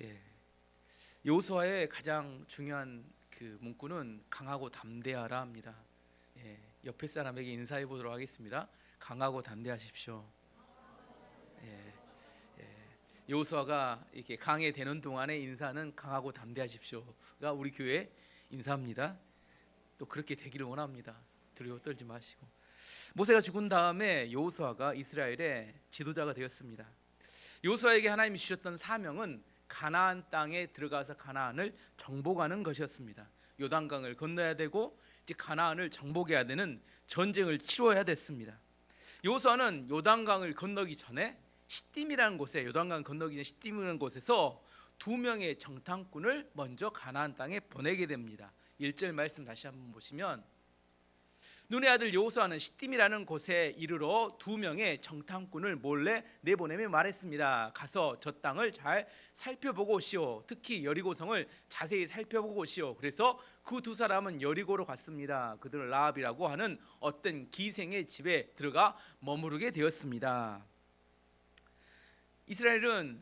예. 여호수아의 가장 중요한 그 문구는 강하고 담대하라 합니다. 예. 옆에 사람에게 인사해 보도록 하겠습니다. 강하고 담대하십시오. 예. 예. 여호수아가 이렇게 강해 되는 동안의 인사는 강하고 담대하십시오가 우리 교회 인사입니다. 또 그렇게 되기를 원합니다. 두려워 떨지 마시고. 모세가 죽은 다음에 여호수아가 이스라엘의 지도자가 되었습니다. 여호수아에게 하나님이 주셨던 사명은 가나안 땅에 들어가서 가나안을 정복하는 것이었습니다. 요단강을 건너야 되고 이제 가나안을 정복해야 되는 전쟁을 치러야 됐습니다. 여호수아는 요단강을 건너기 전에 시딤이라는 곳에, 요단강 건너기 전 시딤이라는 곳에서 2명의 정탐꾼을 먼저 가나안 땅에 보내게 됩니다. 1절 말씀 다시 한번 보시면, 눈의 아들 여호수아는 시딤이라는 곳에 이르러 2명의 정탐꾼을 몰래 내보내며 말했습니다. 가서 저 땅을 잘 살펴보고 오시오. 특히 여리고성을 자세히 살펴보고 오시오. 그래서 그 2사람은 여리고로 갔습니다. 그들은 라합이라고 하는 어떤 기생의 집에 들어가 머무르게 되었습니다. 이스라엘은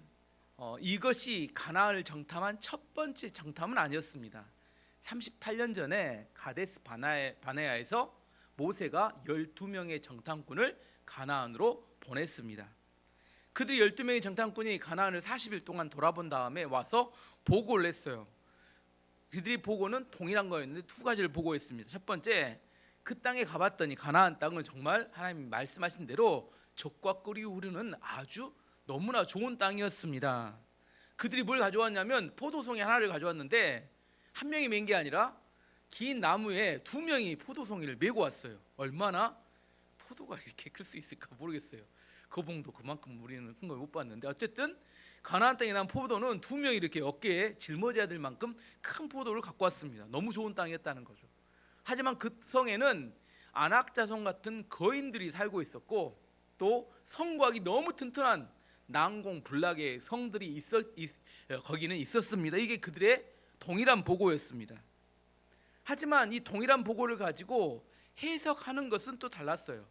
이것이 가나안을 정탐한 첫 번째 정탐은 아니었습니다. 38년 전에 가데스 바네아에서 모세가 12명의 정탐꾼을 가나안으로 보냈습니다. 그들이 12명의 정탐꾼이 가나안을 40일 동안 돌아본 다음에 와서 보고를 했어요. 그들이 보고는 동일한 거였는데 2가지를 보고했습니다. 첫 번째, 그 땅에 가봤더니 가나안 땅은 정말 하나님 말씀하신 대로 젖과 꿀이 흐르는 아주 너무나 좋은 땅이었습니다. 그들이 뭘 가져왔냐면 포도송이 하나를 가져왔는데 한 명이 맨 게 아니라 긴 나무에 2명이 포도송이를 메고 왔어요. 얼마나 포도가 이렇게 클 수 있을까 모르겠어요. 거봉도 그만큼 우리는 큰 걸 못 봤는데, 어쨌든 가나안 땅에 난 포도는 2명이 이렇게 어깨에 짊어져야 될 만큼 큰 포도를 갖고 왔습니다. 너무 좋은 땅이었다는 거죠. 하지만 그 성에는 안악자손 같은 거인들이 살고 있었고, 또 성곽이 너무 튼튼한 난공불락의 성들이 거기는 있었습니다. 이게 그들의 동일한 보고였습니다. 하지만 이 동일한 보고를 가지고 해석하는 것은 또 달랐어요.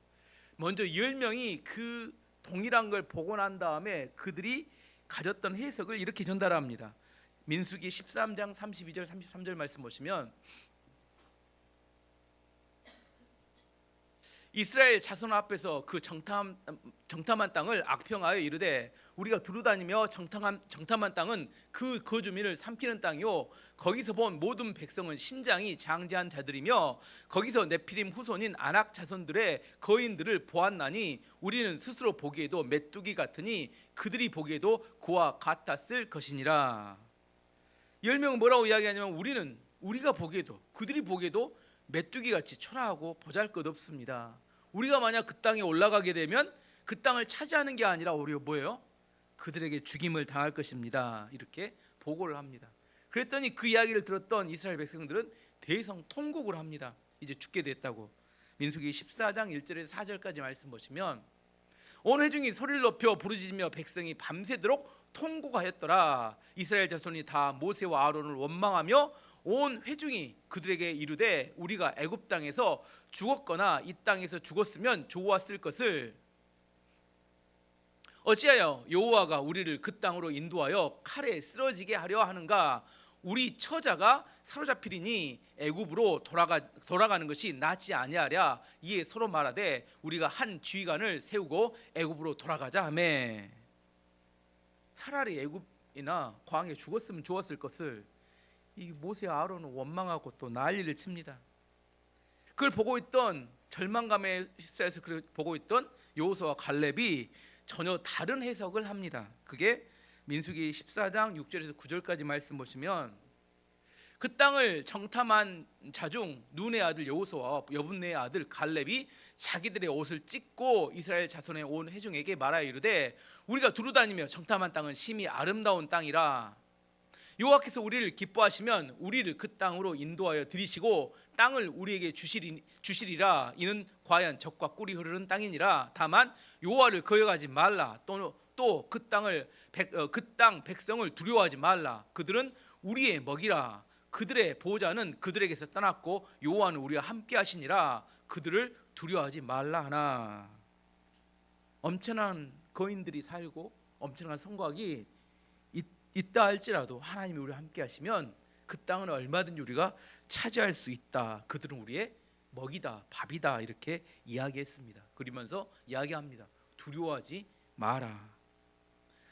먼저 10명이 그 동일한 걸 보고 난 다음에 그들이 가졌던 해석을 이렇게 전달합니다. 민수기 13장 32절 33절 말씀 보시면, 이스라엘 자손 앞에서 그 정탐한 땅을 악평하여 이르되, 우리가 두루다니며 정탐한 땅은 그 거주민을 삼키는 땅이요, 거기서 본 모든 백성은 신장이 장대한 자들이며 거기서 네피림 후손인 아낙 자손들의 거인들을 보았나니 우리는 스스로 보기에도 메뚜기 같으니 그들이 보기에도 그와 같았을 것이니라. 10명은 뭐라고 이야기하냐면, 우리가 보기에도, 그들이 보기에도 메뚜기같이 초라하고 보잘것없습니다. 우리가 만약 그 땅에 올라가게 되면 그 땅을 차지하는 게 아니라 오히려 뭐예요? 그들에게 죽임을 당할 것입니다. 이렇게 보고를 합니다. 그랬더니 그 이야기를 들었던 이스라엘 백성들은 대성 통곡을 합니다. 이제 죽게 됐다고. 민수기 14장 1절에서 4절까지 말씀 보시면, 온 회중이 소리를 높여 부르짖으며 백성이 밤새도록 통곡하였더라. 이스라엘 자손이 다 모세와 아론을 원망하며 온 회중이 그들에게 이르되, 우리가 애굽 땅에서 죽었거나 이 땅에서 죽었으면 좋았을 것을 어찌하여 여호와가 우리를 그 땅으로 인도하여 칼에 쓰러지게 하려 하는가? 우리 처자가 사로잡히리니 애굽으로 돌아가는 것이 낫지 아니하랴. 이에 서로 말하되 우리가 한 지휘관을 세우고 애굽으로 돌아가자 하매, 차라리 애굽이나 광야에 죽었으면 좋았을 것을 이 모세 아론은 원망하고 또 난리를 칩니다. 그걸 보고 있던, 절망감에 휩싸여서 그걸 보고 있던 여호수아와 갈렙이 전혀 다른 해석을 합니다. 그게 민수기 14장 6절에서 9절까지 말씀 보시면, 그 땅을 정탐한 자 중 눈의 아들 여호수아와 여분네의 아들 갈렙이 자기들의 옷을 찢고 이스라엘 자손의 온 회중에게 말하여 이르되, 우리가 두루다니며 정탐한 땅은 심히 아름다운 땅이라. 여호와께서 우리를 기뻐하시면 우리를 그 땅으로 인도하여 들이시고 땅을 우리에게 주시리라. 이는 과연 젖과 꿀이 흐르는 땅이니라. 다만 여호와를 거역하지 말라. 또 그 땅 백성을 두려워하지 말라. 그들은 우리의 먹이라. 그들의 보호자는 그들에게서 떠났고 여호와는 우리와 함께 하시니라. 그들을 두려워하지 말라 하나. 엄청난 거인들이 살고 엄청난 성곽이 있다 할지라도 하나님이 우리와 함께 하시면 그 땅은 얼마든지 우리가 차지할 수 있다. 그들은 우리의 먹이다, 밥이다 이렇게 이야기했습니다. 그러면서 이야기합니다. 두려워하지 마라.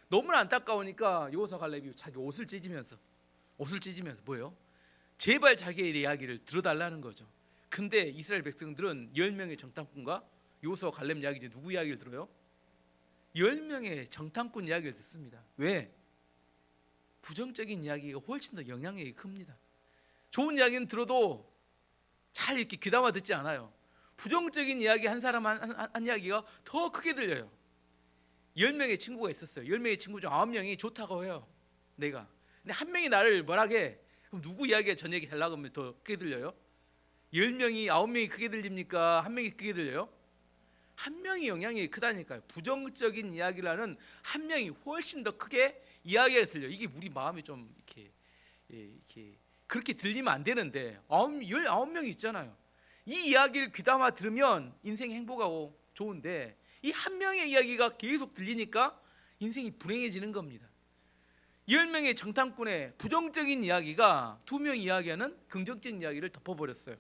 너무나 안타까우니까 여호수아 갈렙이 자기 옷을 찢으면서 뭐예요? 제발 자기의 이야기를 들어달라는 거죠. 근데 이스라엘 백성들은 10명의 정탐꾼과 여호수아 갈렙 이야기, 누구 이야기를 들어요? 10명의 정탐꾼 이야기를 듣습니다. 왜? 부정적인 이야기가 훨씬 더 영향력이 큽니다. 좋은 이야기는 들어도 잘 이렇게 귀담아 듣지 않아요. 부정적인 이야기 한 사람 한 이야기가 더 크게 들려요. 10명의 친구가 있었어요. 10명의 친구 중 9명이 좋다고 해요. 내가. 근데 한 명이 나를 뭐라게? 그럼 누구 이야기가 전 얘기 하려고 하면 더 크게 들려요? 10명이 9명이 크게 들립니까? 한 명이 크게 들려요? 한 명이 영향이 크다니까요. 부정적인 이야기를 하는 한 명이 훨씬 더 크게 이야기가 들려요. 이게 우리 마음이 좀 이렇게 그렇게 들리면 안 되는데 19명이 있잖아요. 이 이야기를 귀담아 들으면 인생 행복하고 좋은데 이 한 명의 이야기가 계속 들리니까 인생이 불행해지는 겁니다. 10명의 정탐꾼의 부정적인 이야기가 2명이 이야기하는 긍정적인 이야기를 덮어버렸어요.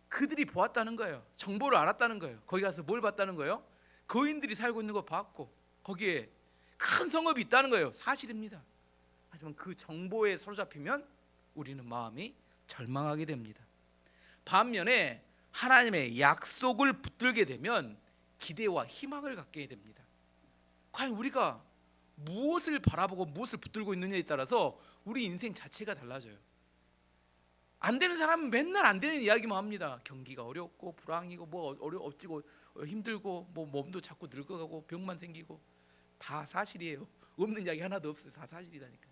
그들이 보았다는 거예요. 정보를 알았다는 거예요. 거기 가서 뭘 봤다는 거예요? 거인들이 살고 있는 거 봤고 거기에 큰 성읍이 있다는 거예요. 사실입니다. 하지만 그 정보에 사로잡히면 우리는 마음이 절망하게 됩니다. 반면에 하나님의 약속을 붙들게 되면 기대와 희망을 갖게 됩니다. 과연 우리가 무엇을 바라보고 무엇을 붙들고 있느냐에 따라서 우리 인생 자체가 달라져요. 안 되는 사람은 맨날 안 되는 이야기만 합니다. 경기가 어렵고 불황이고 뭐 어찌고 힘들고 뭐 몸도 자꾸 늙어가고 병만 생기고 다 사실이에요. 없는 이야기 하나도 없어요. 다 사실이다니까.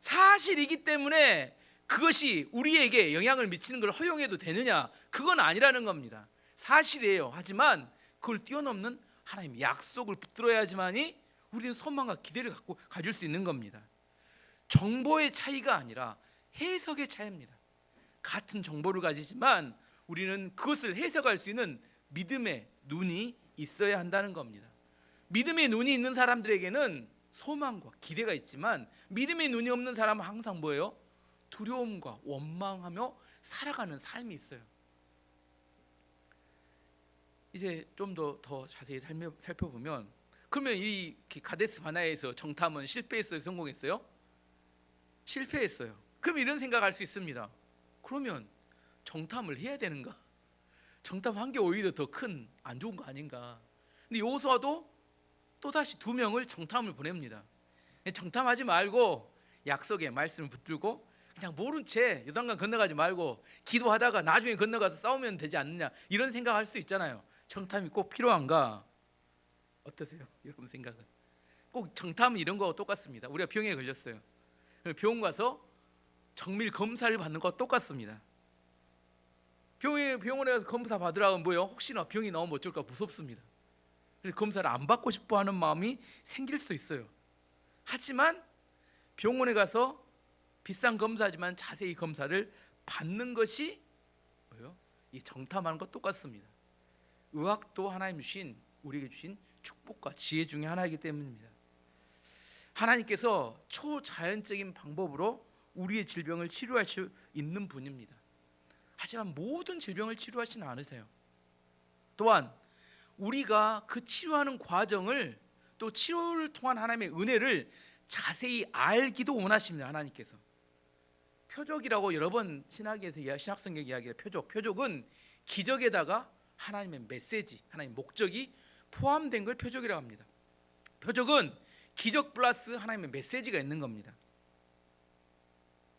사실이기 때문에 그것이 우리에게 영향을 미치는 걸 허용해도 되느냐? 그건 아니라는 겁니다. 사실이에요. 하지만 그걸 뛰어넘는 하나님의 약속을 붙들어야지만이 우리는 소망과 기대를 가질 수 있는 겁니다. 정보의 차이가 아니라 해석의 차이입니다. 같은 정보를 가지지만 우리는 그것을 해석할 수 있는 믿음의 눈이 있어야 한다는 겁니다. 믿음의 눈이 있는 사람들에게는 소망과 기대가 있지만 믿음의 눈이 없는 사람은 항상 뭐예요? 두려움과 원망하며 살아가는 삶이 있어요. 이제 좀 더 자세히 살펴보면 그러면 이 가데스 바네아에서 정탐은 실패했어요? 성공했어요? 실패했어요. 그럼 이런 생각할 수 있습니다. 그러면 정탐을 해야 되는가? 정탐한 게 오히려 더 큰 안 좋은 거 아닌가? 근데 여호수아도 또다시 2명을 정탐을 보냅니다. 정탐하지 말고 약속의 말씀을 붙들고 그냥 모른 채 요단강 건너가지 말고 기도하다가 나중에 건너가서 싸우면 되지 않느냐 이런 생각할 수 있잖아요. 정탐이 꼭 필요한가? 어떠세요? 여러분 생각은? 꼭 정탐은 이런 거와 똑같습니다. 우리가 병에 걸렸어요. 병원 가서 정밀 검사를 받는 거와 똑같습니다. 병원에 가서 검사 받으라고 뭐요? 혹시나 병이 나오면 어쩔까 무섭습니다. 그래서 검사를 안 받고 싶어하는 마음이 생길 수 있어요. 하지만 병원에 가서 비싼 검사지만 자세히 검사를 받는 것이 뭐요? 이 정탐하는 것 똑같습니다. 의학도 하나님 주신 우리에게 주신 축복과 지혜 중에 하나이기 때문입니다. 하나님께서 초자연적인 방법으로 우리의 질병을 치료할 수 있는 분입니다. 하지만 모든 질병을 치료하지는 않으세요. 또한 우리가 그 치료하는 과정을 또 치료를 통한 하나님의 은혜를 자세히 알기도 원하십니다. 하나님께서 표적이라고 여러 번 신학성경 이야기해요. 표적은 기적에다가 하나님의 메시지, 하나님의 목적이 포함된 걸 표적이라고 합니다. 표적은 기적 플러스 하나님의 메시지가 있는 겁니다.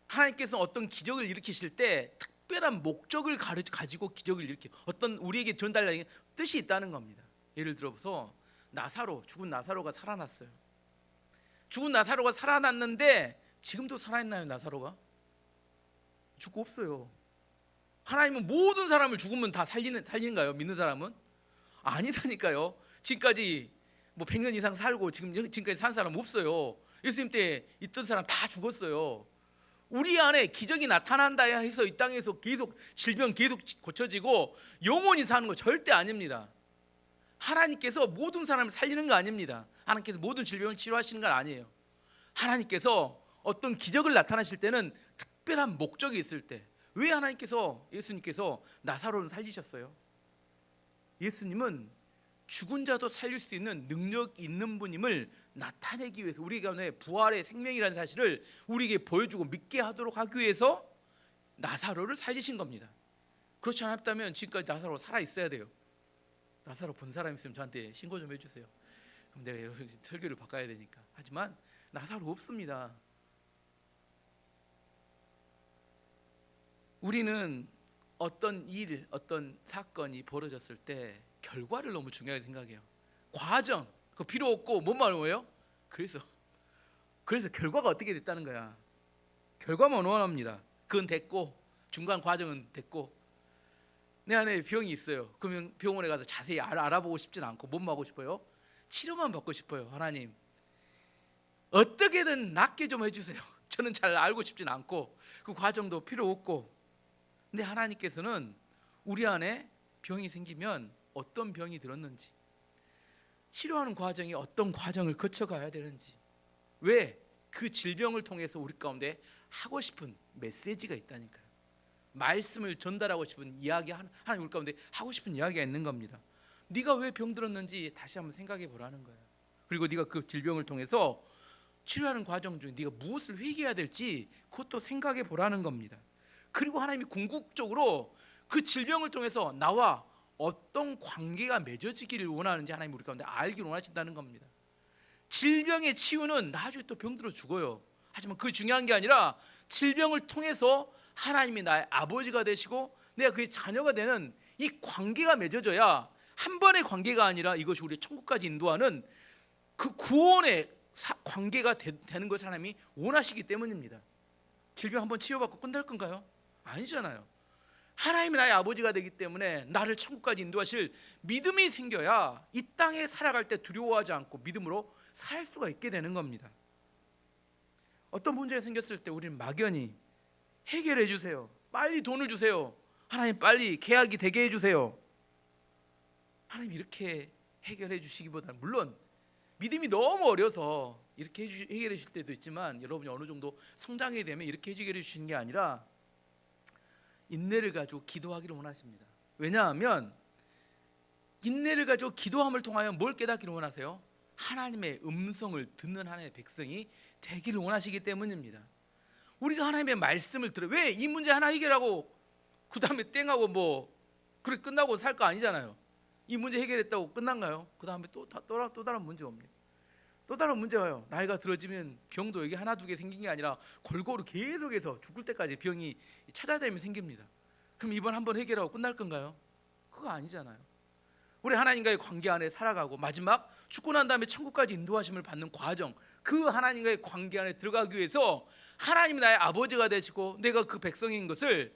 하나님께서 어떤 기적을 일으키실 때 특별한 목적을 가지고 기적을 일으키 어떤 우리에게 전달하는 뜻이 있다는 겁니다. 예를 들어서 죽은 나사로가 살아났어요. 죽은 나사로가 살아났는데 지금도 살아있나요? 나사로가? 죽고 없어요. 하나님은 모든 사람을 죽으면 다 살리는가요? 믿는 사람은? 아니다니까요. 지금까지 뭐 100년 이상 살고 지금까지 산 사람 없어요. 예수님 때 있던 사람 다 죽었어요. 우리 안에 기적이 나타난다 해서 이 땅에서 계속 질병 계속 고쳐지고 영원히 사는 거 절대 아닙니다. 하나님께서 모든 사람을 살리는 거 아닙니다. 하나님께서 모든 질병을 치료하시는 건 아니에요. 하나님께서 어떤 기적을 나타나실 때는 특별한 목적이 있을 때, 왜 예수님께서 나사로를 살리셨어요? 예수님은 죽은 자도 살릴 수 있는 능력 있는 분임을 나타내기 위해서, 우리 가운데 부활의 생명이라는 사실을 우리에게 보여주고 믿게 하도록 하기 위해서 나사로를 살리신 겁니다. 그렇지 않았다면 지금까지 나사로 살아 있어야 돼요. 나사로 본 사람 있으면 저한테 신고 좀 해주세요. 그럼 내가 설교를 바꿔야 되니까. 하지만 나사로 없습니다. 우리는 어떤 일, 어떤 사건이 벌어졌을 때 결과를 너무 중요하게 생각해요. 과정 그거 필요 없고 뭔 말이에요? 그래서 결과가 어떻게 됐다는 거야. 결과만 원합니다. 그건 됐고, 중간 과정은 됐고, 내 안에 병이 있어요. 그러면 병원에 가서 자세히 알아보고 싶진 않고 뭔 하고 싶어요? 치료만 받고 싶어요. 하나님 어떻게든 낫게 좀 해주세요. 저는 잘 알고 싶진 않고 그 과정도 필요 없고. 근데 하나님께서는 우리 안에 병이 생기면 어떤 병이 들었는지, 치료하는 과정이 어떤 과정을 거쳐가야 되는지, 왜 그 질병을 통해서 우리 가운데 하고 싶은 메시지가 있다니까요. 말씀을 전달하고 싶은 이야기, 하나님 우리 가운데 하고 싶은 이야기가 있는 겁니다. 네가 왜 병들었는지 다시 한번 생각해 보라는 거예요. 그리고 네가 그 질병을 통해서 치료하는 과정 중에 네가 무엇을 회개해야 될지 그것도 생각해 보라는 겁니다. 그리고 하나님이 궁극적으로 그 질병을 통해서 나와 어떤 관계가 맺어지기를 원하는지 하나님 우리 가운데 알기를 원하신다는 겁니다. 질병의 치유는 나중에 또 병들어 죽어요. 하지만 그 중요한 게 아니라 질병을 통해서 하나님이 나의 아버지가 되시고 내가 그의 자녀가 되는 이 관계가 맺어져야, 한 번의 관계가 아니라 이것이 우리 천국까지 인도하는 그 구원의 관계가 되는 것을 하나님이 원하시기 때문입니다. 질병 한번 치료받고 끝날 건가요? 아니잖아요. 하나님이 나의 아버지가 되기 때문에 나를 천국까지 인도하실 믿음이 생겨야 이 땅에 살아갈 때 두려워하지 않고 믿음으로 살 수가 있게 되는 겁니다. 어떤 문제가 생겼을 때 우리는 막연히 해결해 주세요, 빨리 돈을 주세요, 하나님 빨리 계약이 되게 해주세요, 하나님 이렇게 해결해 주시기보다는, 물론 믿음이 너무 어려서 이렇게 해결해 주실 때도 있지만, 여러분이 어느 정도 성장이 되면 이렇게 해결해 주시는 게 아니라 인내를 가지고 기도하기를 원하십니다. 왜냐하면 인내를 가지고 기도함을 통하여 뭘 깨닫기를 원하세요? 하나님의 음성을 듣는 하나님의 백성이 되기를 원하시기 때문입니다. 우리가 하나님의 말씀을 들어, 왜 이 문제 하나 해결하고 그 다음에 땡하고 뭐 그래 끝나고 살 거 아니잖아요. 이 문제 해결했다고 끝난가요? 그 다음에 또 다른 문제 옵니다. 또 다른 문제가 와요. 나이가 들어지면 병도 여기 하나 두 개 생긴 게 아니라 골고루 계속해서 죽을 때까지 병이 찾아다니면 생깁니다. 그럼 이번 한번 해결하고 끝날 건가요? 그거 아니잖아요. 우리 하나님과의 관계 안에 살아가고 마지막 죽고 난 다음에 천국까지 인도하심을 받는 과정, 그 하나님과의 관계 안에 들어가기 위해서 하나님이 나의 아버지가 되시고 내가 그 백성인 것을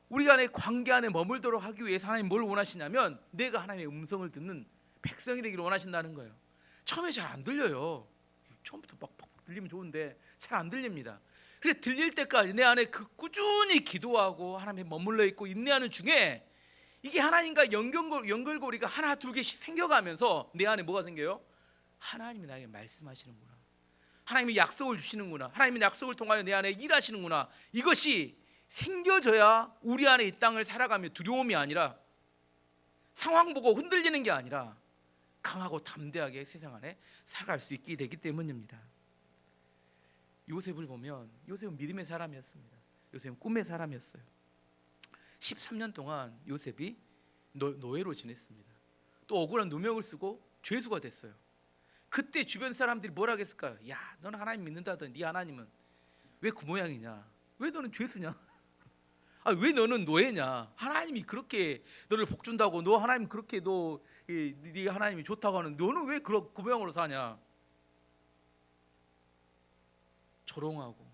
우리 간의 관계 안에 머물도록 하기 위해서 하나님 뭘 원하시냐면 내가 하나님의 음성을 듣는 백성이 되기를 원하신다는 거예요. 처음에 잘 안 들려요. 처음부터 막 들리면 좋은데 잘 안 들립니다. 그래 들릴 때까지 내 안에 그 꾸준히 기도하고 하나님에 머물러 있고 인내하는 중에 이게 하나님과 연결고리가 하나 둘 개씩 생겨가면서 내 안에 뭐가 생겨요? 하나님이 나에게 말씀하시는구나, 하나님이 약속을 주시는구나, 하나님이 약속을 통하여 내 안에 일하시는구나, 이것이 생겨져야 우리 안에 이 땅을 살아가며 두려움이 아니라, 상황 보고 흔들리는 게 아니라 강하고 담대하게 세상 안에 살아갈 수 있게 되기 때문입니다. 요셉을 보면 요셉은 믿음의 사람이었습니다. 요셉은 꿈의 사람이었어요. 13년 동안 요셉이 노예로 지냈습니다. 또 억울한 누명을 쓰고 죄수가 됐어요. 그때 주변 사람들이 뭐라 했을까요? 야, 너는 하나님 믿는다던 네 하나님은 왜 그 모양이냐? 왜 너는 죄수냐? 왜 너는 노예냐? 하나님이 그렇게 너를 복준다고, 너 하나님 그렇게 네 하나님이 좋다고 하는 너는 왜 그 모양으로 사냐? 조롱하고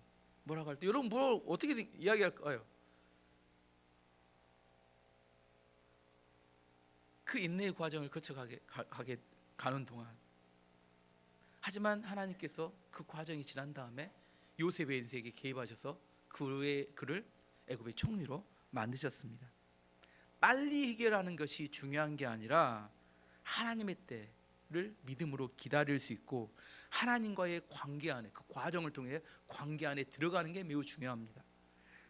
뭐라고 할 때 여러분 뭘 어떻게 이야기할까요? 그 인내의 과정을 가는 동안, 하지만 하나님께서 그 과정이 지난 다음에 요셉의 인생에 개입하셔서 그를 애굽의 총리로 만드셨습니다. 빨리 해결하는 것이 중요한 게 아니라 하나님의 때를 믿음으로 기다릴 수 있고 하나님과의 관계 안에, 그 과정을 통해 관계 안에 들어가는 게 매우 중요합니다.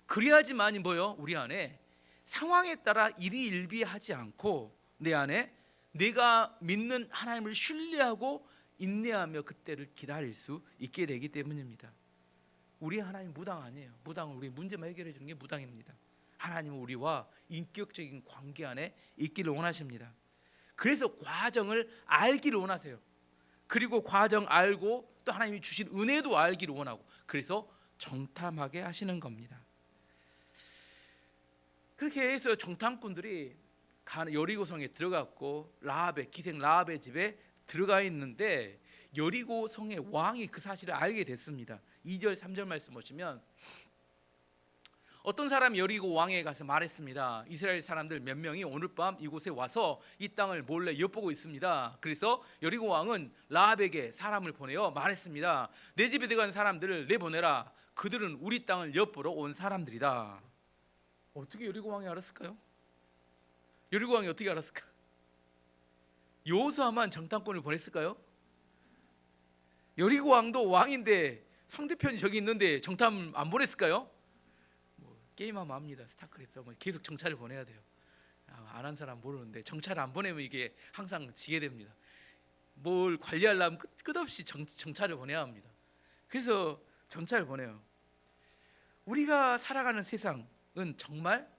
그래야지만이 뭐요? 우리 안에 상황에 따라 일희일비하지 않고 내 안에 내가 믿는 하나님을 신뢰하고 인내하며 그때를 기다릴 수 있게 되기 때문입니다. 우리 하나님 무당 아니에요. 무당은 우리 문제만 해결해 주는 게 무당입니다. 하나님은 우리와 인격적인 관계 안에 있기를 원하십니다. 그래서 과정을 알기를 원하세요. 그리고 과정 알고 또 하나님이 주신 은혜도 알기를 원하고, 그래서 정탐하게 하시는 겁니다. 그렇게 해서 정탐꾼들이 여리고성에 들어갔고 라합의 기생 라합의 집에 들어가 있는데 여리고성의 왕이 그 사실을 알게 됐습니다. 2절 3절 말씀 보시면 어떤 사람이 여리고 왕에게 가서 말했습니다. 이스라엘 사람들 몇 명이 오늘 밤 이곳에 와서 이 땅을 몰래 엿보고 있습니다. 그래서 여리고 왕은 라합에게 사람을 보내어 말했습니다. 내 집에 들어간 사람들을 내보내라. 그들은 우리 땅을 엿보러 온 사람들이다. 어떻게 여리고 왕이 알았을까요? 여리고 왕이 어떻게 알았을까? 여호수아만 정탐꾼을 보냈을까요? 여리고 왕도 왕인데 상대편이 저기 있는데 정탐 안 보냈을까요? 게임하면 압니다. 스타크래프트 계속 정찰을 보내야 돼요. 안 한 사람 모르는데 정찰을 안 보내면 이게 항상 지게 됩니다. 뭘 관리하려면 끝없이 정찰을 보내야 합니다. 그래서 정찰을 보내요. 우리가 살아가는 세상은 정말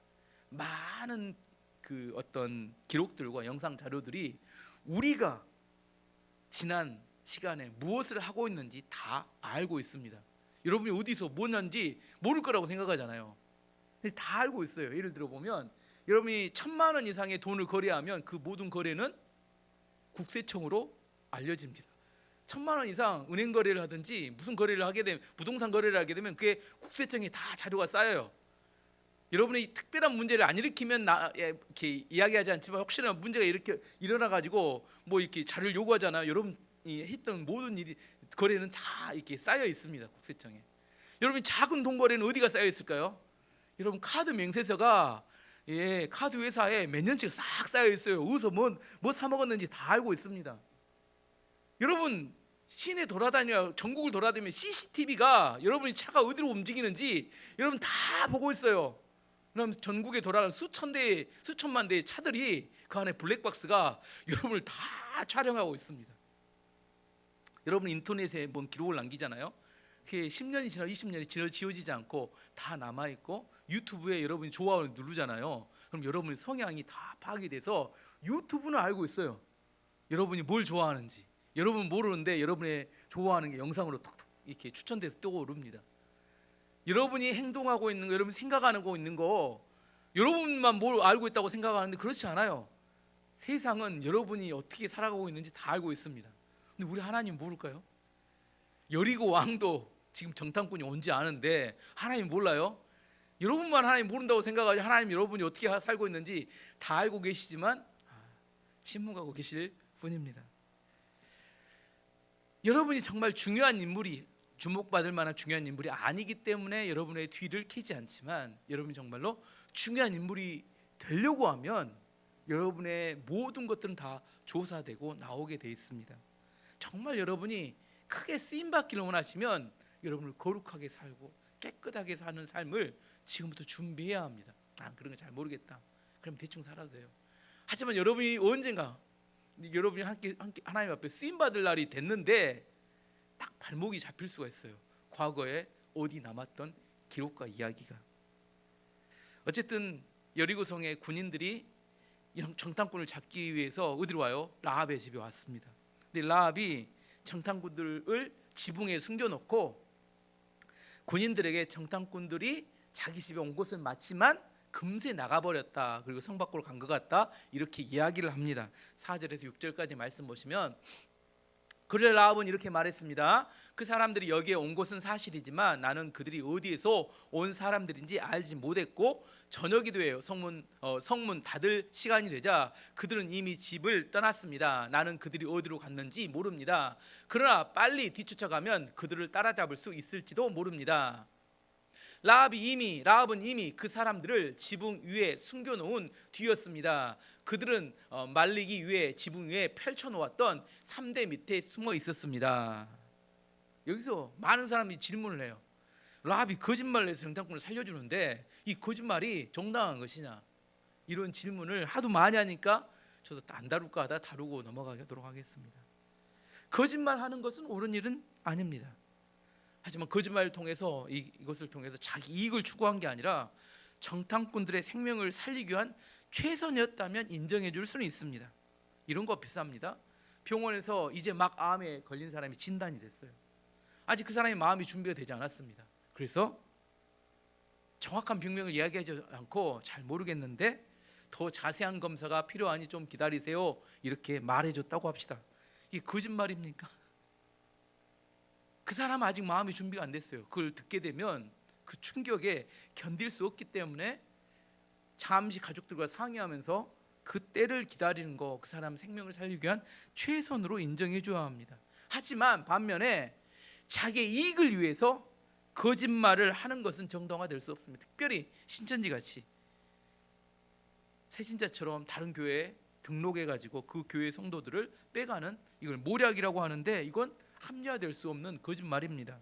많은 그 어떤 기록들과 영상 자료들이 우리가 지난 시간에 무엇을 하고 있는지 다 알고 있습니다. 여러분이 어디서 뭐 했는지 모를 거라고 생각하잖아요. 다 알고 있어요. 예를 들어 보면 여러분이 1,000만 원 이상의 돈을 거래하면 그 모든 거래는 국세청으로 알려집니다. 1,000만 원 이상 은행 거래를 하든지 무슨 거래를 하게 되면, 부동산 거래를 하게 되면 그게 국세청에 다 자료가 쌓여요. 여러분이 특별한 문제를 안 일으키면 이렇게 이야기하지 않지만 혹시나 문제가 이렇게 일어나 가지고 뭐 이렇게 자료를 요구하잖아요. 여러분이 했던 모든 일이 거래는 다 이렇게 쌓여 있습니다. 국세청에. 여러분 작은 돈 거래는 어디가 쌓여 있을까요? 여러분 카드 명세서가 카드 회사에 몇 년치가 싹 쌓여 있어요. 어디서 뭐 사 먹었는지 다 알고 있습니다. 여러분 시내 돌아다녀 전국을 돌아다니면 CCTV가 여러분이 차가 어디로 움직이는지 여러분 다 보고 있어요. 그럼 전국에 돌아가는 수천 대, 수천만 대의 차들이 그 안에 블랙박스가 여러분을 다 촬영하고 있습니다. 여러분 인터넷에 뭔 기록을 남기잖아요. 그게 10년이 지나 20년이 지워지지 않고 다 남아 있고 유튜브에 여러분이 좋아요를 누르잖아요. 그럼 여러분의 성향이 다 파악이 돼서 유튜브는 알고 있어요. 여러분이 뭘 좋아하는지. 여러분 모르는데 여러분의 좋아하는 게 영상으로 툭툭 이렇게 추천돼서 떠오릅니다. 여러분이 행동하고 있는 거, 여러분이 생각하고 있는 거 여러분만 뭘 알고 있다고 생각하는데 그렇지 않아요. 세상은 여러분이 어떻게 살아가고 있는지 다 알고 있습니다. 근데 우리 하나님 모를까요? 여리고 왕도 지금 정탐꾼이 온지 아는데 하나님 몰라요? 여러분만 하나님 모른다고 생각하지 하나님 여러분이 어떻게 살고 있는지 다 알고 계시지만 침묵하고 계실 뿐입니다. 여러분이 정말 중요한 인물이, 주목받을 만한 중요한 인물이 아니기 때문에 여러분의 뒤를 캐지 않지만 여러분이 정말로 중요한 인물이 되려고 하면 여러분의 모든 것들은 다 조사되고 나오게 돼 있습니다. 정말 여러분이 크게 쓰임받기를 원하시면 여러분을 거룩하게 살고 깨끗하게 사는 삶을 지금부터 준비해야 합니다. 그런 거 잘 모르겠다. 그럼 대충 살아도 돼요. 하지만 여러분이 언젠가 여러분이 하나님 앞에 쓰임받을 날이 됐는데 딱 발목이 잡힐 수가 있어요. 과거에 어디 남았던 기록과 이야기가. 어쨌든 여리고성의 군인들이 정탐꾼을 잡기 위해서 어디로 와요? 라합의 집에 왔습니다. 근데 라합이 정탐꾼들을 지붕에 숨겨놓고 군인들에게 정탐꾼들이 자기 집에 온 것은 맞지만 금세 나가버렸다. 그리고 성 밖으로 간 것 같다. 이렇게 이야기를 합니다. 4절에서 6절까지 말씀 보시면 그래 라합은 이렇게 말했습니다. 그 사람들이 여기에 온 것은 사실이지만 나는 그들이 어디에서 온 사람들인지 알지 못했고 저녁이 되어 성문 닫을 시간이 되자 그들은 이미 집을 떠났습니다. 나는 그들이 어디로 갔는지 모릅니다. 그러나 빨리 뒤쫓아가면 그들을 따라잡을 수 있을지도 모릅니다. 라합은 이미 그 사람들을 지붕 위에 숨겨놓은 뒤였습니다. 그들은 말리기 위해 지붕 위에 펼쳐놓았던 3대 밑에 숨어 있었습니다. 여기서 많은 사람이 질문을 해요. 라합이 거짓말을 해서 정탐꾼을 살려주는데 이 거짓말이 정당한 것이냐, 이런 질문을 하도 많이 하니까 저도 안 다룰까 하다 다루고 넘어가도록 하겠습니다. 거짓말하는 것은 옳은 일은 아닙니다. 하지만 거짓말을 통해서 이것을 통해서 자기 이익을 추구한 게 아니라 정탐꾼들의 생명을 살리기 위한 최선이었다면 인정해 줄 수는 있습니다. 이런 거 비쌉니다. 병원에서 이제 막 암에 걸린 사람이 진단이 됐어요. 아직 그 사람의 마음이 준비가 되지 않았습니다. 그래서 정확한 병명을 이야기하지 않고 잘 모르겠는데 더 자세한 검사가 필요하니 좀 기다리세요, 이렇게 말해줬다고 합시다. 이게 거짓말입니까? 그 사람 아직 마음이 준비가 안 됐어요. 그걸 듣게 되면 그 충격에 견딜 수 없기 때문에 잠시 가족들과 상의하면서 그 때를 기다리는 거, 그 사람 생명을 살리기 위한 최선으로 인정해 줘야 합니다. 하지만 반면에 자기의 이익을 위해서 거짓말을 하는 것은 정당화될 수 없습니다. 특별히 신천지 같이 새신자처럼 다른 교회에 등록해가지고 그 교회 성도들을 빼가는, 이걸 모략이라고 하는데 이건 합리화될 수 없는 거짓말입니다.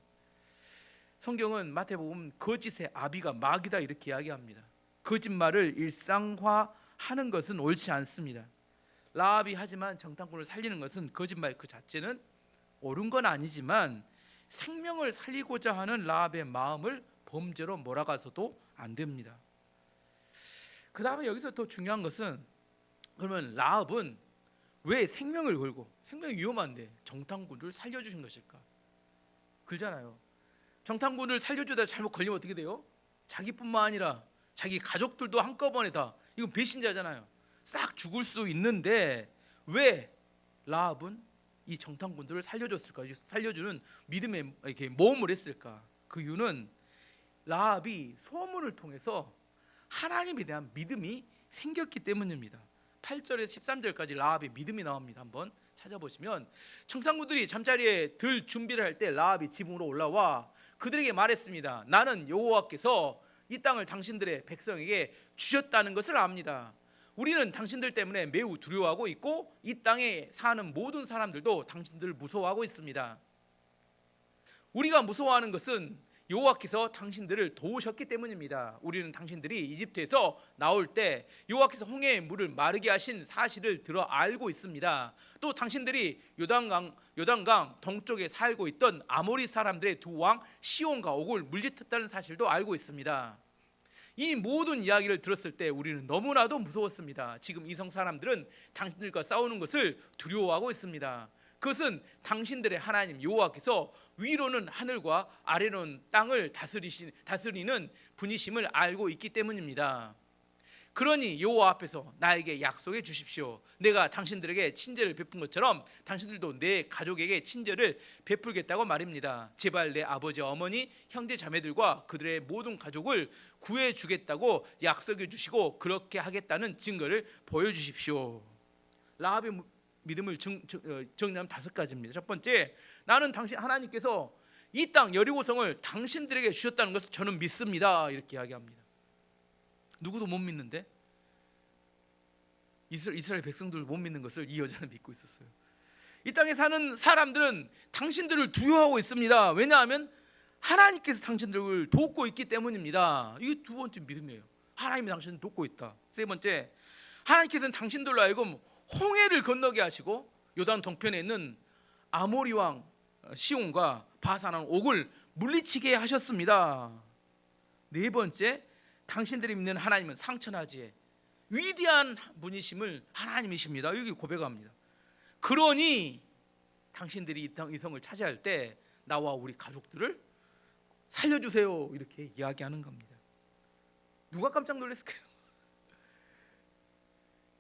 성경은 마태복음 거짓의 아비가 마귀다 이렇게 이야기합니다. 거짓말을 일상화하는 것은 옳지 않습니다. 라합이 하지만 정탐꾼을 살리는 것은 거짓말 그 자체는 옳은 건 아니지만 생명을 살리고자 하는 라합의 마음을 범죄로 몰아가서도 안 됩니다. 그 다음에 여기서 더 중요한 것은, 그러면 라합은 왜 생명을 걸고, 생명이 위험한데 정탐꾼을 살려주신 것일까? 그러잖아요. 정탐꾼을 살려주다 잘못 걸리면 어떻게 돼요? 자기뿐만 아니라 자기 가족들도 한꺼번에 다, 이건 배신자잖아요. 싹 죽을 수 있는데 왜 라합은 이 정탐꾼들을 살려줬을까? 살려주는 믿음에 이렇게 모험을 했을까? 그 이유는 라합이 소문을 통해서 하나님에 대한 믿음이 생겼기 때문입니다. 8절에서 13절까지 라합의 믿음이 나옵니다. 한번 찾아보시면 정탐꾼들이 잠자리에 들 준비를 할 때 라합이 지붕으로 올라와 그들에게 말했습니다. 나는 여호와께서 이 땅을 당신들의 백성에게 주셨다는 것을 압니다. 우리는 당신들 때문에 매우 두려워하고 있고 이 땅에 사는 모든 사람들도 당신들을 무서워하고 있습니다. 우리가 무서워하는 것은 여호와께서 당신들을 도우셨기 때문입니다. 우리는 당신들이 이집트에서 나올 때 여호와께서 홍해의 물을 마르게 하신 사실을 들어 알고 있습니다. 또 당신들이 요단강 동쪽에 살고 있던 아모리 사람들의 두 왕 시온과 옥을 물리쳤다는 사실도 알고 있습니다. 이 모든 이야기를 들었을 때 우리는 너무나도 무서웠습니다. 지금 이성 사람들은 당신들과 싸우는 것을 두려워하고 있습니다. 그것은 당신들의 하나님 여호와께서 위로는 하늘과 아래로는 땅을 다스리는 분이심을 알고 있기 때문입니다. 그러니 여호와 앞에서 나에게 약속해 주십시오. 내가 당신들에게 친절을 베푼 것처럼 당신들도 내 가족에게 친절을 베풀겠다고 말입니다. 제발 내 아버지, 어머니, 형제, 자매들과 그들의 모든 가족을 구해 주겠다고 약속해 주시고 그렇게 하겠다는 증거를 보여주십시오. 라합의 믿음을 정리하면 5가지입니다. 첫 번째, 나는 하나님께서 이 땅 여리고성을 당신들에게 주셨다는 것을 저는 믿습니다. 이렇게 이야기합니다. 누구도 못 믿는데 이스라엘 백성들 못 믿는 것을 이 여자는 믿고 있었어요. 이 땅에 사는 사람들은 당신들을 두려워하고 있습니다. 왜냐하면 하나님께서 당신들을 돕고 있기 때문입니다. 이게 두 번째 믿음이에요. 하나님이 당신을 돕고 있다. 세 번째, 하나님께서는 당신들로 하여금 홍해를 건너게 하시고 요단 동편에 있는 아모리 왕 시온과 바산 왕 옥을 물리치게 하셨습니다. 네 번째, 당신들이 믿는 하나님은 상천하지에 위대한 분이심을 하나님이십니다. 여기 고백합니다. 그러니 당신들이 이 성을 차지할 때 나와 우리 가족들을 살려주세요. 이렇게 이야기하는 겁니다. 누가 깜짝 놀랐을까요?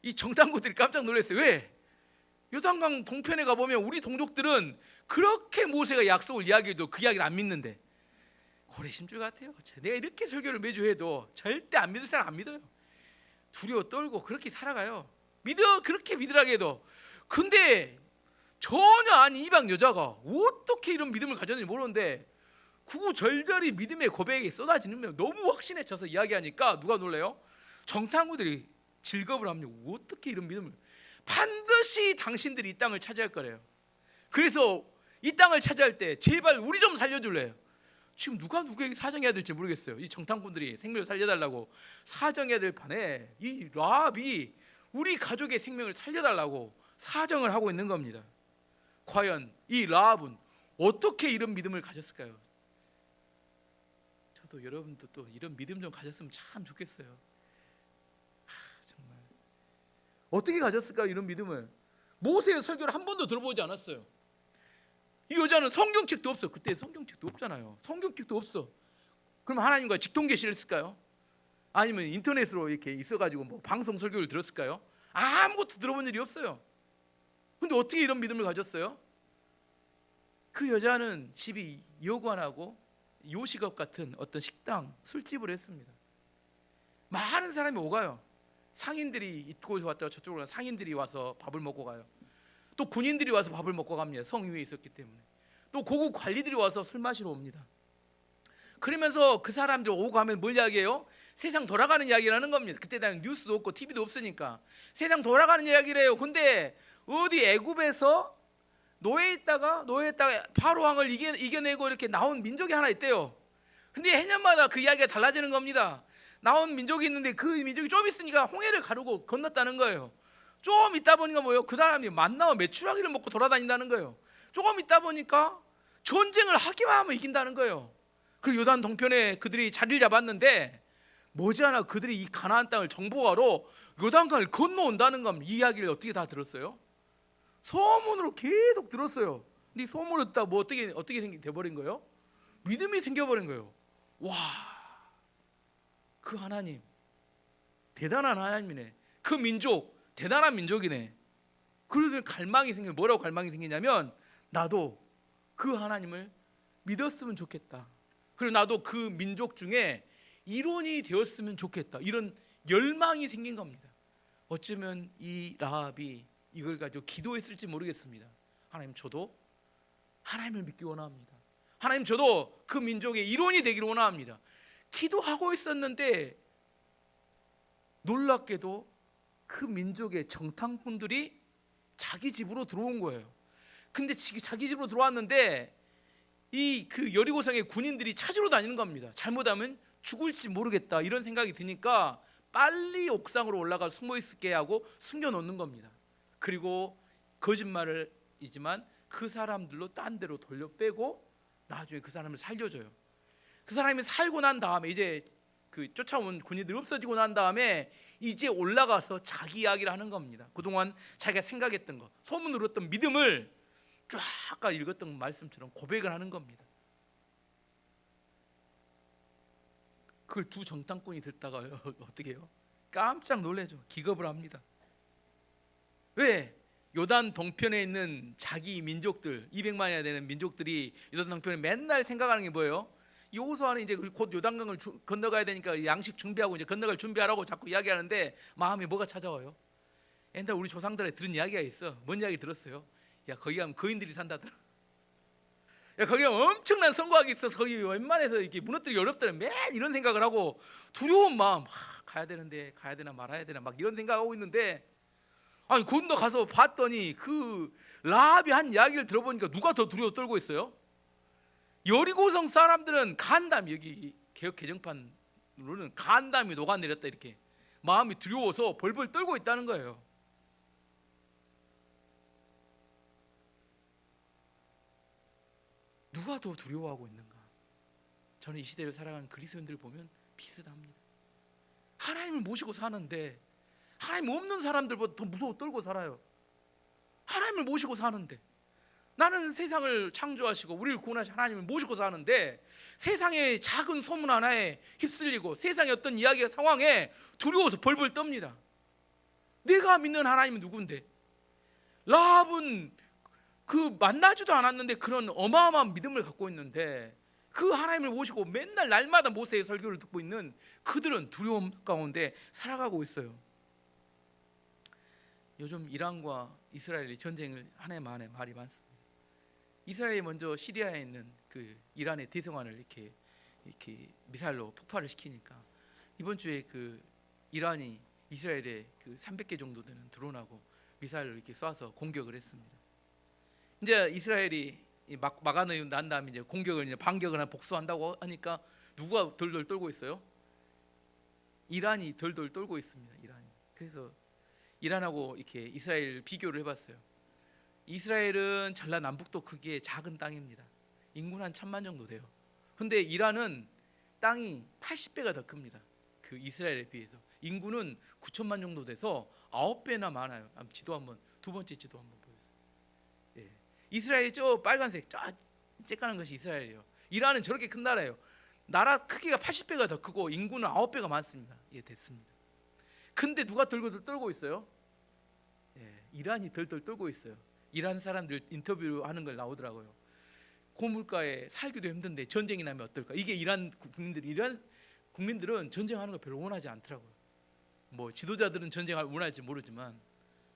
이 정탐꾼들이 깜짝 놀랐어요. 왜? 요단강 동편에 가보면 우리 동족들은 그렇게 모세가 약속을 이야기해도 그 이야기를 안 믿는데, 고래심줄 같아요. 내가 이렇게 설교를 매주 해도 절대 안 믿을 사람 안 믿어요. 두려워 떨고 그렇게 살아가요. 그렇게 믿으라고 해도. 근데 전혀 아닌 이방 여자가 어떻게 이런 믿음을 가졌는지 모르는데 구구절절히 믿음의 고백이 쏟아지는 거예요. 너무 확신에 차서 이야기하니까 누가 놀래요? 정탐꾼들이 질겁을 합니다. 어떻게 이런 믿음을? 반드시 당신들이 이 땅을 차지할 거래요. 그래서 이 땅을 차지할 때 제발 우리 좀 살려줄래요. 지금 누가 누구에게 사정해야 될지 모르겠어요. 이 정탐꾼들이 생명을 살려달라고 사정해야 될 판에 이 라합이 우리 가족의 생명을 살려달라고 사정을 하고 있는 겁니다. 과연 이 라합은 어떻게 이런 믿음을 가졌을까요? 저도 여러분도 또 이런 믿음 좀 가졌으면 참 좋겠어요. 정말 어떻게 가졌을까요? 이런 믿음을. 모세의 설교를 한 번도 들어보지 않았어요. 이 여자는 성경책도 없어. 그때 성경책도 없잖아요. 성경책도 없어. 그럼 하나님과 직통계시를 했을까요? 아니면 인터넷으로 이렇게 있어가지고 뭐 방송 설교를 들었을까요? 아무것도 들어본 일이 없어요. 근데 어떻게 이런 믿음을 가졌어요? 그 여자는 집이 여관하고 요식업 같은 어떤 식당, 술집을 했습니다. 많은 사람이 오가요. 상인들이 이쪽에서 왔다가 저쪽으로 상인들이 와서 밥을 먹고 가요. 또 군인들이 와서 밥을 먹고 갑니다. 성 위에 있었기 때문에. 또 고급 관리들이 와서 술 마시러 옵니다. 그러면서 그 사람들 오고 가면 뭘 이야기해요? 세상 돌아가는 이야기를 하는 겁니다. 그때 당시 뉴스도 없고 TV도 없으니까 세상 돌아가는 이야기를 해요. 근데 어디 애굽에서 노예 있다가 바로 왕을 이겨내고 이렇게 나온 민족이 하나 있대요. 근데 해년마다 그 이야기가 달라지는 겁니다. 나온 민족이 있는데 그 민족이 좀 있으니까 홍해를 가르고 건넜다는 거예요. 좀 있다 보니까 뭐예요? 그 사람이 만나와 메추라기를 먹고 돌아다닌다는 거예요. 조금 있다 보니까 전쟁을 하기만 하면 이긴다는 거예요. 그리고 요단 동편에 그들이 자리를 잡았는데 머지않아 그들이 이 가나안 땅을 정복하러 요단강을 건너온다는 겁니다. 이 이야기를 어떻게 다 들었어요? 소문으로 계속 들었어요. 근데 소문을 듣다 뭐 어떻게 돼버린 거예요? 믿음이 생겨버린 거예요. 와, 그 하나님 대단한 하나님이네. 그 민족 대단한 민족이네. 그래서 갈망이 생겨. 뭐라고 갈망이 생기냐면 나도 그 하나님을 믿었으면 좋겠다. 그리고 나도 그 민족 중에 일원이 되었으면 좋겠다. 이런 열망이 생긴 겁니다. 어쩌면 이 라합이 이걸 가지고 기도했을지 모르겠습니다. 하나님, 저도 하나님을 믿기 원합니다. 하나님, 저도 그 민족의 일원이 되기를 원합니다. 기도하고 있었는데 놀랍게도 그 민족의 정탐꾼들이 자기 집으로 들어온 거예요. 근데 자기 집으로 들어왔는데 이 그 여리고성의 군인들이 찾으러 다니는 겁니다. 잘못하면 죽을지 모르겠다 이런 생각이 드니까 빨리 옥상으로 올라가 숨어 있을게 하고 숨겨놓는 겁니다. 그리고 거짓말이지만 그 사람들로 딴 데로 돌려 빼고 나중에 그 사람을 살려줘요. 그 사람이 살고 난 다음에 이제 그 쫓아온 군인들이 없어지고 난 다음에 이제 올라가서 자기 이야기를 하는 겁니다. 그동안 자기가 생각했던 거, 소문으로 얻던 믿음을 쫙 아까 읽었던 말씀처럼 고백을 하는 겁니다. 그걸 두 정탐꾼이 듣다가 어떻게 해요? 깜짝 놀래죠. 기겁을 합니다. 왜? 요단 동편에 있는 자기 민족들 200만이나 되는 민족들이 요단 동편에 맨날 생각하는 게 뭐예요? 여호수아는 이제 곧 요단강을 건너가야 되니까 양식 준비하고 이제 건너갈 준비하라고 자꾸 이야기하는데 마음에 뭐가 찾아와요? 옛날 우리 조상들에 들은 이야기가 있어. 뭔 이야기 들었어요? 야, 거기 가면 거인들이 산다더라. 야, 거기 가면 엄청난 성곽이 있어서 거기 웬만해서 이렇게 무너뜨리기 어렵다는 맨 이런 생각을 하고 두려운 마음, 가야 되는데 가야 되나 말아야 되나 막 이런 생각하고 있는데 아니 건너가서 봤더니 그 라합이 한 이야기를 들어보니까 누가 더 두려워 떨고 있어요? 여리고성 사람들은 간담이, 여기 개역 개정판으로는 간담이 녹아내렸다 이렇게 마음이 두려워서 벌벌 떨고 있다는 거예요. 누가 더 두려워하고 있는가? 저는 이 시대를 살아가는 그리스도인들을 보면 비슷합니다. 하나님을 모시고 사는데 하나님 없는 사람들보다 더 무서워 떨고 살아요. 하나님을 모시고 사는데 나는 세상을 창조하시고 우리를 구원하신 하나님을 모시고 사는데 세상의 작은 소문 하나에 휩쓸리고 세상의 어떤 이야기가 상황에 두려워서 벌벌 떱니다. 내가 믿는 하나님은 누군데? 라합은 그 만나지도 않았는데 그런 어마어마한 믿음을 갖고 있는데 그 하나님을 모시고 맨날 날마다 모세의 설교를 듣고 있는 그들은 두려움 가운데 살아가고 있어요. 요즘 이란과 이스라엘이 전쟁을 한 해 만에 말이 많습니다. 이스라엘이 먼저 시리아에 있는 그 이란의 대성관을 이렇게 미사일로 폭발을 시키니까 이번 주에 그 이란이 이스라엘에 그 300개 정도 되는 드론하고 미사일을 이렇게 쏴서 공격을 했습니다. 이제 이스라엘이 막아내고 난 다음에 이제 공격을 이제 반격을 하나 복수한다고 하니까 누가 덜덜 떨고 있어요? 이란이 덜덜 떨고 있습니다. 이란이. 그래서 이란하고 이렇게 이스라엘 비교를 해봤어요. 이스라엘은 전라남북도 크기의 작은 땅입니다. 인구는 한 1000만 정도 돼요. 근데 이란은 땅이 80배가 더 큽니다. 그 이스라엘에 비해서 인구는 9천만 정도 돼서 9배나 많아요. 지도 한번 두 번째 지도 한번 보여주세요. 예. 이스라엘이 저 빨간색 쬐까는 것이 이스라엘이에요. 이란은 저렇게 큰 나라예요. 나라 크기가 80배가 더 크고 인구는 9배가 많습니다. 예, 됐습니다. 근데 누가 덜덜 떨고 있어요? 예, 이란이 덜덜 떨고 있어요. 이란 사람들 인터뷰하는 걸 나오더라고요. 고물가에 살기도 힘든데 전쟁이 나면 어떨까? 이게 이란 국민들은 전쟁하는 거 별로 원하지 않더라고요. 뭐 지도자들은 전쟁을 원할지 모르지만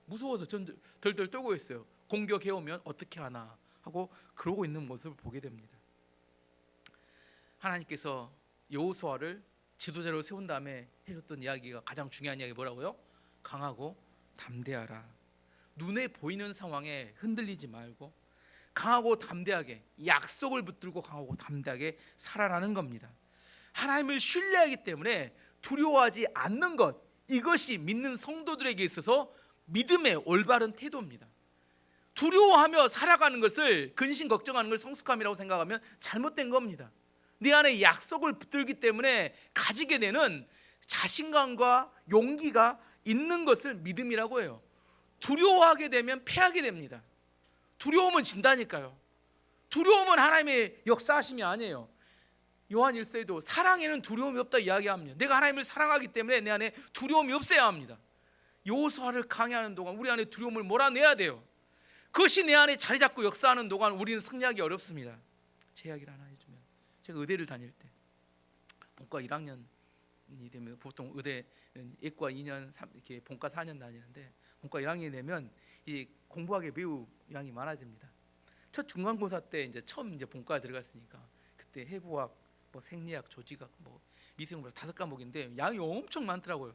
무서워서 덜덜 떨고 있어요. 공격해 오면 어떻게 하나 하고 그러고 있는 모습을 보게 됩니다. 하나님께서 여호수아를 지도자로 세운 다음에 해줬던 이야기가 가장 중요한 이야기 뭐라고요? 강하고 담대하라. 눈에 보이는 상황에 흔들리지 말고 강하고 담대하게 약속을 붙들고 강하고 담대하게 살아라는 겁니다. 하나님을 신뢰하기 때문에 두려워하지 않는 것, 이것이 믿는 성도들에게 있어서 믿음의 올바른 태도입니다. 두려워하며 살아가는 것을 근심 걱정하는 걸 성숙함이라고 생각하면 잘못된 겁니다. 내 안에 약속을 붙들기 때문에 가지게 되는 자신감과 용기가 있는 것을 믿음이라고 해요. 두려워하게 되면 패하게 됩니다. 두려움은 진다니까요. 두려움은 하나님의 역사하심이 아니에요. 요한 1서에도 사랑에는 두려움이 없다 이야기합니다. 내가 하나님을 사랑하기 때문에 내 안에 두려움이 없어야 합니다. 여호수아를 강해하는 동안 우리 안에 두려움을 몰아내야 돼요. 그것이 내 안에 자리 잡고 역사하는 동안 우리는 승리하기 어렵습니다. 제 이야기를 하나 해주면, 제가 의대를 다닐 때 본과 1학년이 되면 보통 의대는 예과 2년, 이렇게 본과 4년 다니는데 본과 1학년이 되면 이 공부하기 매우 양이 많아집니다. 첫 중간고사 때 이제 처음 이제 본과에 들어갔으니까 그때 해부학, 뭐 생리학, 조직학, 뭐 미생물학 5과목인데 양이 엄청 많더라고요.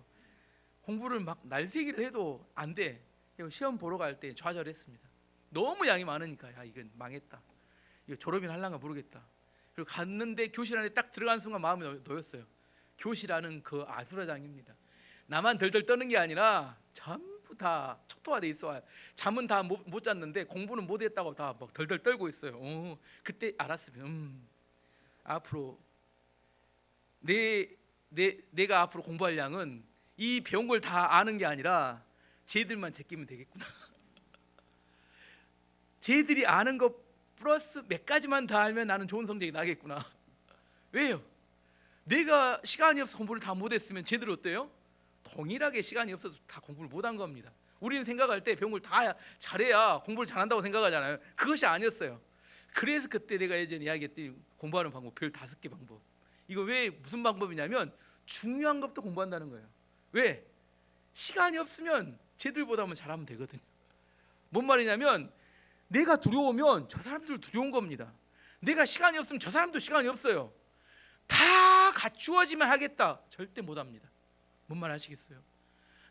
공부를 막 날새기를 해도 안 돼. 시험 보러 갈 때 좌절했습니다. 너무 양이 많으니까 야 이건 망했다. 이거 졸업이나 할란가 모르겠다. 그리고 갔는데 교실 안에 딱 들어간 순간 마음이 놓였어요. 교실하는 그 아수라장입니다. 나만 덜덜 떠는 게 아니라 전부 다 촉토화돼 있어. 잠은 다 못 잤는데 공부는 못했다고 다 막 덜덜 떨고 있어요. 그때 알았어요. 앞으로 내가 앞으로 공부할 양은 이 배운 걸 다 아는 게 아니라 쟤들만 제끼면 되겠구나. 쟤들이 아는 것 플러스 몇 가지만 다 알면 나는 좋은 성적이 나겠구나. 왜요? 내가 시간이 없어서 공부를 다 못했으면 쟤들 어때요? 동일하게 시간이 없어서 다 공부를 못한 겁니다. 우리는 생각할 때 배운 걸 다 잘해야 공부를 잘한다고 생각하잖아요. 그것이 아니었어요. 그래서 그때 내가 예전에 이야기했더니 공부하는 방법 별 5개 방법. 이거 왜 무슨 방법이냐면 중요한 것부터 공부한다는 거예요. 왜? 시간이 없으면 쟤들보다는 잘하면 되거든요. 뭔 말이냐면 내가 두려우면 저 사람들도 두려운 겁니다. 내가 시간이 없으면 저 사람도 시간이 없어요. 다 갖추어지면 하겠다. 절대 못합니다. 뭔 말 아시겠어요?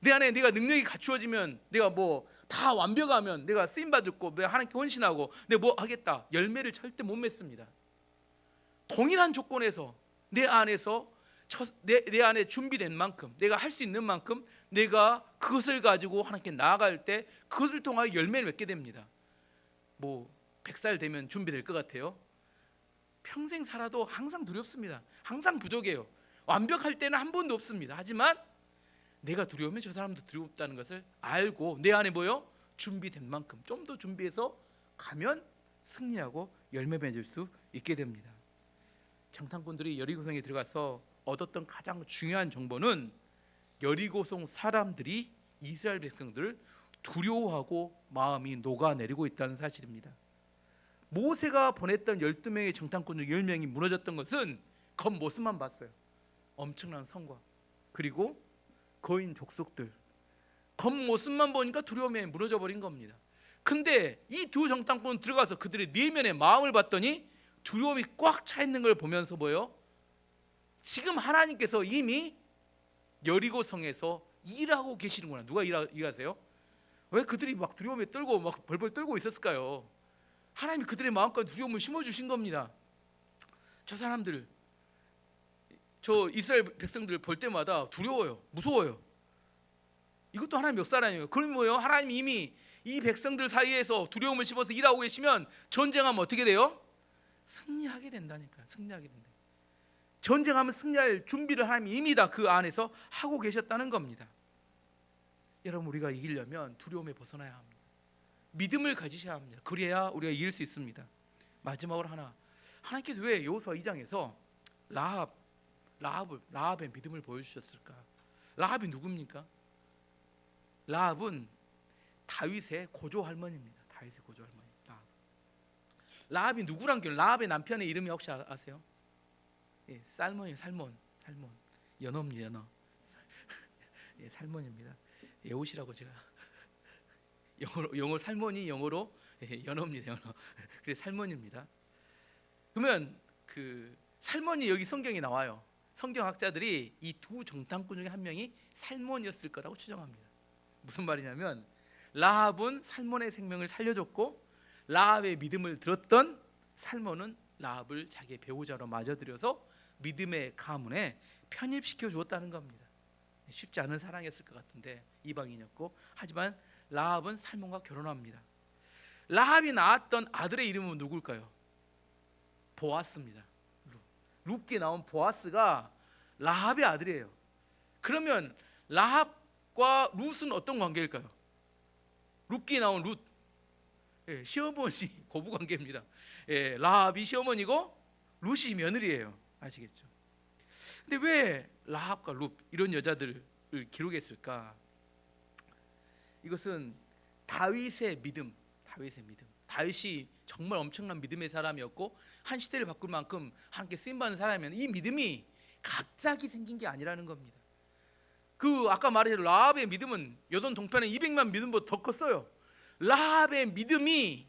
내 안에 내가 능력이 갖추어지면 내가 뭐 다 완벽하면 내가 쓰임받을 거 내가 하나님께 헌신하고 내가 뭐 하겠다. 열매를 절대 못 맺습니다. 동일한 조건에서 내 안에서 내 안에 준비된 만큼 내가 할 수 있는 만큼 내가 그것을 가지고 하나님께 나아갈 때 그것을 통하여 열매를 맺게 됩니다. 뭐 100살 되면 준비될 것 같아요? 평생 살아도 항상 두렵습니다. 항상 부족해요. 완벽할 때는 한 번도 없습니다. 하지만 내가 두려우면 저 사람도 두렵다는 것을 알고 내 안에 뭐요? 준비된 만큼 좀 더 준비해서 가면 승리하고 열매 맺을 수 있게 됩니다. 정탐꾼들이 여리고성에 들어가서 얻었던 가장 중요한 정보는 여리고성 사람들이 이스라엘 백성들을 두려워하고 마음이 녹아내리고 있다는 사실입니다. 모세가 보냈던 12명의 정탐꾼 중 10명이 무너졌던 것은 겉모습만 봤어요. 엄청난 성과 그리고 거인 족속들 겉모습만 보니까 두려움에 무너져 버린 겁니다. 근데 이 두 정탐꾼은 들어가서 그들의 내면의 마음을 봤더니 두려움이 꽉 차 있는 걸 보면서 뭐요? 지금 하나님께서 이미 여리고 성에서 일하고 계시는구나. 누가 일하세요? 왜 그들이 막 두려움에 떨고 막 벌벌 떨고 있었을까요? 하나님이 그들의 마음까지 두려움을 심어주신 겁니다. 저 사람들, 저 이스라엘 백성들 볼 때마다 두려워요, 무서워요. 이것도 하나님 역사 아니에요. 그럼 뭐예요? 하나님이 이미 이 백성들 사이에서 두려움을 심어서 일하고 계시면 전쟁하면 어떻게 돼요? 승리하게 된다니까요. 승리하게 된다. 전쟁하면 승리할 준비를 하나님이 이미 다 그 안에서 하고 계셨다는 겁니다. 여러분, 우리가 이기려면 두려움에 벗어나야 합니다. 믿음을 가지셔야 합니다. 그래야 우리가 이길 수 있습니다. 마지막으로 하나님께서 왜 여호수아 2장에서 라합의 믿음을 보여주셨을까? 라합이 누굽니까? 라합은 다윗의 고조 할머니입니다. 다윗의 고조 할머니. 라합이 누구란 길? 라합의 남편의 이름이 혹시 아세요? 예, 살몬이에요. 살몬. 연어입니다. 연어. 예, 살몬입니다. 예옷이라고 제가 영어로 살몬이 영어로 연어입니다. 연어. 그래서 살몬입니다. 그러면 그 살몬이 여기 성경에 나와요. 성경학자들이 이 두 정탐꾼 중에 한 명이 살몬이었을 거라고 추정합니다. 무슨 말이냐면 라합은 살몬의 생명을 살려줬고 라합의 믿음을 들었던 살몬은 라합을 자기의 배우자로 맞아들여서 믿음의 가문에 편입시켜 주었다는 겁니다. 쉽지 않은 사랑이었을 것 같은데 이방인이었고, 하지만 라합은 살몬과 결혼합니다. 라합이 낳았던 아들의 이름은 누굴까요? 보아스입니다. 룻기에 나온 보아스가 라합의 아들이에요. 그러면 라합과 룻은 어떤 관계일까요? 룻기에 나온 룻, 시어머니 고부 관계입니다. 라합이 시어머니고 룻이 며느리예요. 아시겠죠? 근데 왜 라합과 룻 이런 여자들을 기록했을까? 이것은 다윗의 믿음. 다윗이 정말 엄청난 믿음의 사람이었고 한 시대를 바꿀 만큼 함께 쓰임받는 사람이면 이 믿음이 갑자기 생긴 게 아니라는 겁니다. 그 아까 말했던 라합의 믿음은 여돈 동편의 200만 믿음보다 더 컸어요. 라합의 믿음이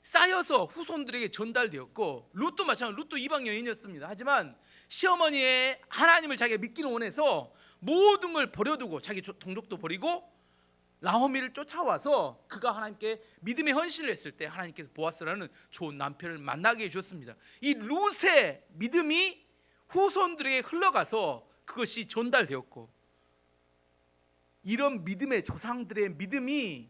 쌓여서 후손들에게 전달되었고, 룻도 마찬가지로 룻도 이방 여인이었습니다. 하지만 시어머니의 하나님을 자기가 믿기는 원해서 모든 걸 버려두고 자기 동족도 버리고 나오미를 쫓아와서 그가 하나님께 믿음의 헌신을 했을 때 하나님께서 보아스라는 좋은 남편을 만나게 해주셨습니다. 이 룻의 믿음이 후손들에게 흘러가서 그것이 전달되었고, 이런 믿음의 조상들의 믿음이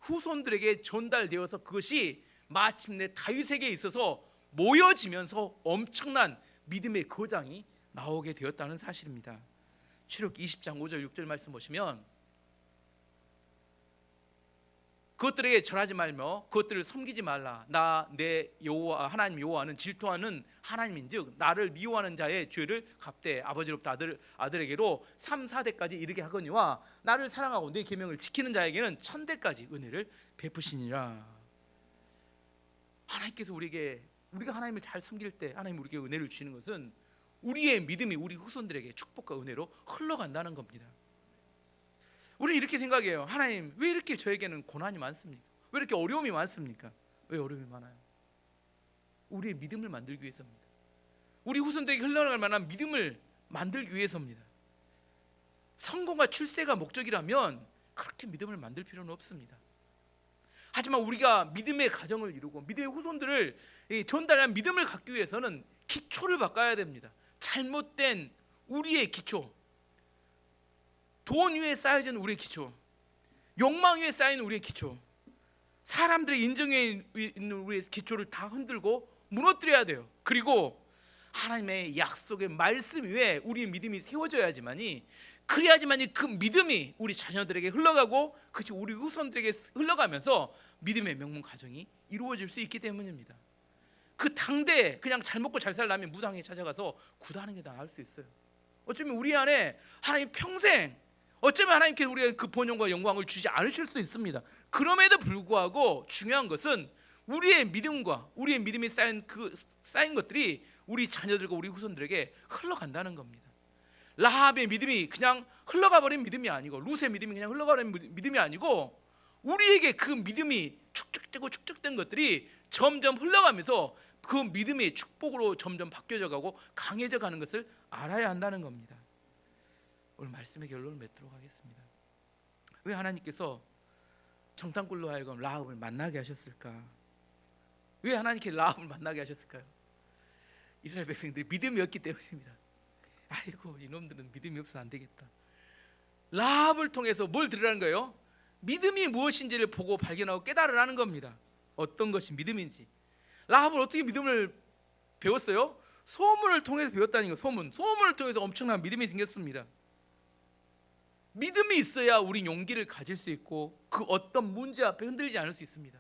후손들에게 전달되어서 그것이 마침내 다윗에게 있어서 모여지면서 엄청난 믿음의 거장이 나오게 되었다는 사실입니다. 출애굽기 20장 5절 6절 말씀 보시면, 그것들에게 절하지 말며 그것들을 섬기지 말라. 나 내 여호와 하나님 여호와는 질투하는 하나님인즉 나를 미워하는 자의 죄를 갚되 아버지로부터 아들에게로 3, 4대까지 이르게 하거니와 나를 사랑하고 내 계명을 지키는 자에게는 1000대까지 은혜를 베푸시니라. 하나님께서 우리가 하나님을 잘 섬길 때 하나님 우리에게 은혜를 주시는 것은 우리의 믿음이 우리 후손들에게 축복과 은혜로 흘러간다는 겁니다. 우리는 이렇게 생각해요. 하나님, 왜 이렇게 저에게는 고난이 많습니까? 왜 이렇게 어려움이 많습니까? 왜 어려움이 많아요? 우리의 믿음을 만들기 위해서입니다. 우리 후손들에게 흘러갈 만한 믿음을 만들기 위해서입니다. 성공과 출세가 목적이라면 그렇게 믿음을 만들 필요는 없습니다. 하지만 우리가 믿음의 가정을 이루고 믿음의 후손들을 전달한 믿음을 갖기 위해서는 기초를 바꿔야 됩니다. 잘못된 우리의 기초, 돈 위에 쌓여진 우리의 기초, 욕망 위에 쌓인 우리의 기초, 사람들의 인정에 있는 우리의 기초를 다 흔들고 무너뜨려야 돼요. 그리고 하나님의 약속의 말씀 위에 우리의 믿음이 세워져야지만이, 그래야지만이 그 믿음이 우리 자녀들에게 흘러가고 그것이 우리 후손들에게 흘러가면서 믿음의 명문 가정이 이루어질 수 있기 때문입니다. 그 당대에 그냥 잘 먹고 잘 살려면 무당에 찾아가서 구다는 게 나을 수 있어요. 어쩌면 우리 안에 하나님 평생, 어쩌면 하나님께서 우리가 그 본연과 영광을 주지 않으실 수 있습니다. 그럼에도 불구하고 중요한 것은 우리의 믿음과 우리의 믿음이 쌓인 것들이 우리 자녀들과 우리 후손들에게 흘러간다는 겁니다. 라합의 믿음이 그냥 흘러가 버린 믿음이 아니고, 룻의 믿음이 그냥 흘러가 버린 믿음이 아니고, 우리에게 그 믿음이 축적되고 축적된 것들이 점점 흘러가면서 그 믿음의 축복으로 점점 바뀌어져 가고 강해져 가는 것을 알아야 한다는 겁니다. 오늘 말씀의 결론을 맺도록 하겠습니다. 왜 하나님께서 정탐꾼로 하여금 라합을 만나게 하셨을까? 왜 하나님께 라합을 만나게 하셨을까요? 이스라엘 백성들이 믿음이 없기 때문입니다. 아이고, 이놈들은 믿음이 없어서 안 되겠다. 라합을 통해서 뭘 들으라는 거예요? 믿음이 무엇인지를 보고 발견하고 깨달으라는 겁니다. 어떤 것이 믿음인지. 라합은 어떻게 믿음을 배웠어요? 소문을 통해서 배웠다는 거. 소문을 통해서 엄청난 믿음이 생겼습니다. 믿음이 있어야 우리 용기를 가질 수 있고 그 어떤 문제 앞에 흔들리지 않을 수 있습니다.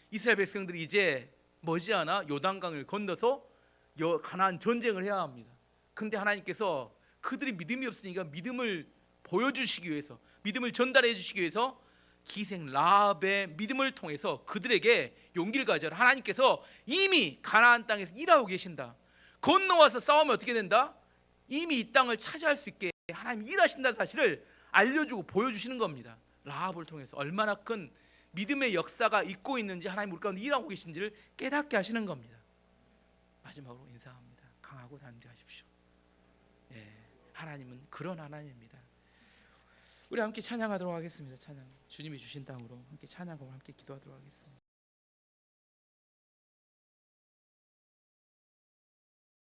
이스라엘 백성들이 이제 머지않아 요단강을 건너서 가나안 전쟁을 해야 합니다. 근데 하나님께서 그들이 믿음이 없으니까 믿음을 보여주시기 위해서, 믿음을 전달해 주시기 위해서 기생 라합의 믿음을 통해서 그들에게 용기를 가져라. 하나님께서 이미 가나안 땅에서 일하고 계신다. 건너와서 싸우면 어떻게 된다? 이미 이 땅을 차지할 수 있게 하나님이 일하신다는 사실을 알려주고 보여주시는 겁니다. 라합을 통해서 얼마나 큰 믿음의 역사가 있고 있는지, 하나님 우리 가운데 일하고 계신지를 깨닫게 하시는 겁니다. 마지막으로 인사합니다. 강하고 담대하십시오. 하나님은 그런 하나님입니다. 우리 함께 찬양하도록 하겠습니다. 찬양, 주님이 주신 땅으로 함께 찬양하고 함께 기도하도록 하겠습니다.